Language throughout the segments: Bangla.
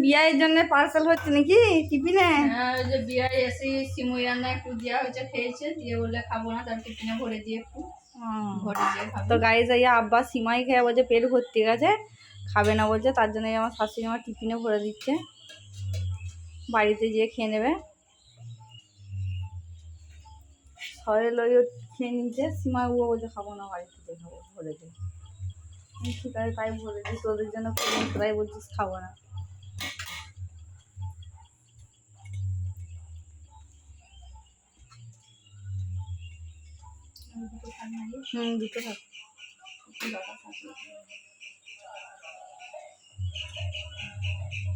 বিয়ের জন্য পার্সেল হচ্ছে নাকি টিফিনে? হ্যাঁ, ওই যে বিয়ে এসে সিমুই রান্না একটু দেওয়া হয়েছে, খেয়েছে, দিয়ে বললে খাবো না, তার টিফিনে ভরে দিয়ে একটু ভরে দিয়ে খাবো। তো গাড়ি যাইয়া আব্বা সিমাই খেয়ে বলছে পেট ভর্তি গেছে, খাবে না বলছে, তার জন্য আমার শাশুড়ি আমার টিফিনে ভরে দিচ্ছে, বাড়িতে গিয়ে খেয়ে নেবে। সবাই লইও খেয়ে নিচ্ছে, সিমাই ও বলছে খাবো না, বাড়িতে গিয়ে খাবো, ভরে দিই। ঠিক আছে তাই ভরে দিই, তোদের জন্য তোরাই বলছিস খাবো না। দুটো থাক।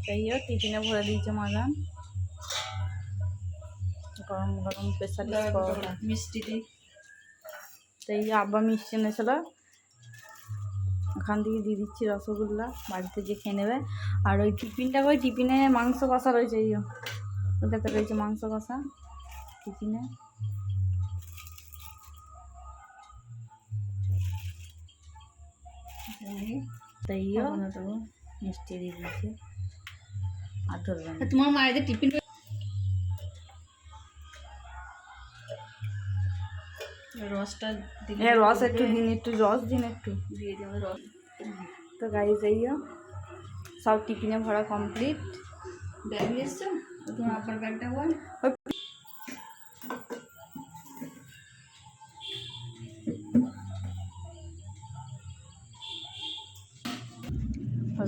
তাইও টিফিনে ভরে দিয়েছে মাদান, গরম গরম স্পেশালিস্ট পরোটা মিষ্টি দিই। তাই আব্বা মিষ্টি এনেছিল, ওখান থেকে দিয়ে দিচ্ছি রসগোল্লা, বাড়িতে যে খেয়ে নেবে। আর ওই টিফিনটা ওই টিফিনে মাংস কষা রয়েছে, এই ওটাতে রয়েছে মাংস কষা টিফিনে। তাইও মিষ্টি দিয়ে দিচ্ছে। আর ধরবেন তোমার মায়েদের টিফিন রসটা দিলে, রস একটু দিন, একটু রস দিন, একটু দিয়ে দেবে রস। তো গাড়ি যাইও সব টিফিনে ভরা কমপ্লিট। ব্যাগ নিয়ে এসছো? তোমার আপার ব্যাগটা বল।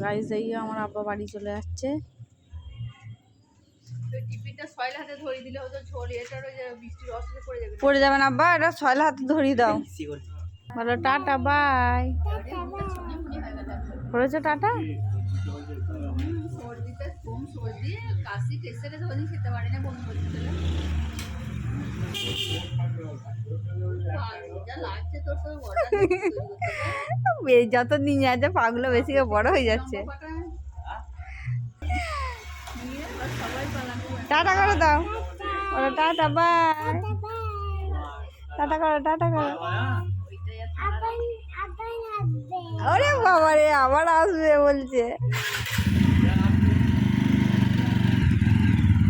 গাড়ি যাইও আমার আব্বা বাড়ি চলে যাচ্ছে। টিফিনটা সয়লা হাতে ধরিয়ে দিলে হতো, ছড়িয়ে এটার ওই যে বৃষ্টির রসে পড়ে যাবে। পড়ে যাবেন আব্বা, এটা সয়লা হাতে ধরিয়ে দাও। বলো টাটা বাই। করেছো টাটা? সর্দিতে কম, সর্দি কাশি টেস্টে ধরে খেতে পারি না বন্ধ করতে গেলে। যত দিন যাচ্ছে পাগুলো বেশি বড় হয়ে যাচ্ছে। টাটা করে দাও, বলো টাটা বাই। টাটা করো, টাটা করো। ওরে বাবা রে, আবার আসবে বলছে।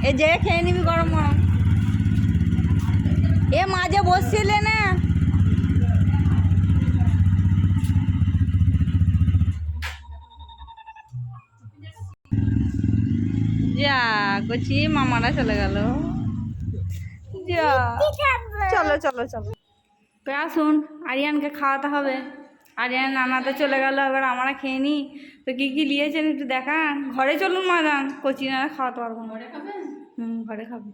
এ যে খেয়ে নিবি গরম গরম। এ মাঝে বসছিলে না? যা কচি মামারা চলে গেল। যা চলো চলো চলো, আসুন আরিয়ানকে খাওয়াতে হবে। আরিয়ান নানাতে চলে গেল, এবার আমরা খেয়ে নিই। তো কী কী নিয়েছেন একটু দেখান। ঘরে চলুন মাদান, কচি নানা খাওয়াতে পারবো না। ঘরে খাবো।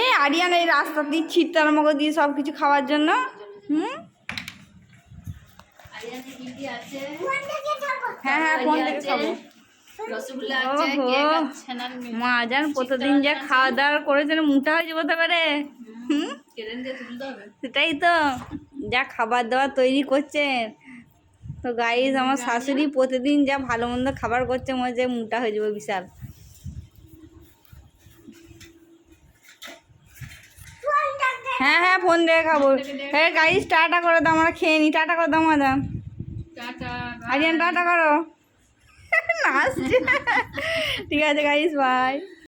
এই আরিয়ান এই রাস্তা দিয়ে ছিটটার মগো দিয়ে সব কিছু খাওয়ার জন্য। হ্যাঁ হ্যাঁ, ফোন থেকে খাবো। মাজান প্রতিদিন যা খাওয়া দাওয়া করেছেন, মোটা হয়ে যাবো তো পারে। সেটাই তো, যা খাবার দাবার তৈরি করছেন। তো গাইস আমার শাশুড়ি প্রতিদিন যা ভালো মন্দ খাবার করছে, মনে হচ্ছে মোটা হয়ে যাবো বিশাল। হ্যাঁ হ্যাঁ, ফোন দিয়ে খাবো। হ্যাঁ গাইস টাটা করে দাও, আমরা খেয়ে নি। টাটা করে দাও মাদাম। আরিয়ান টাটা করো। না আসছে। ঠিক আছে গাইস, বাই।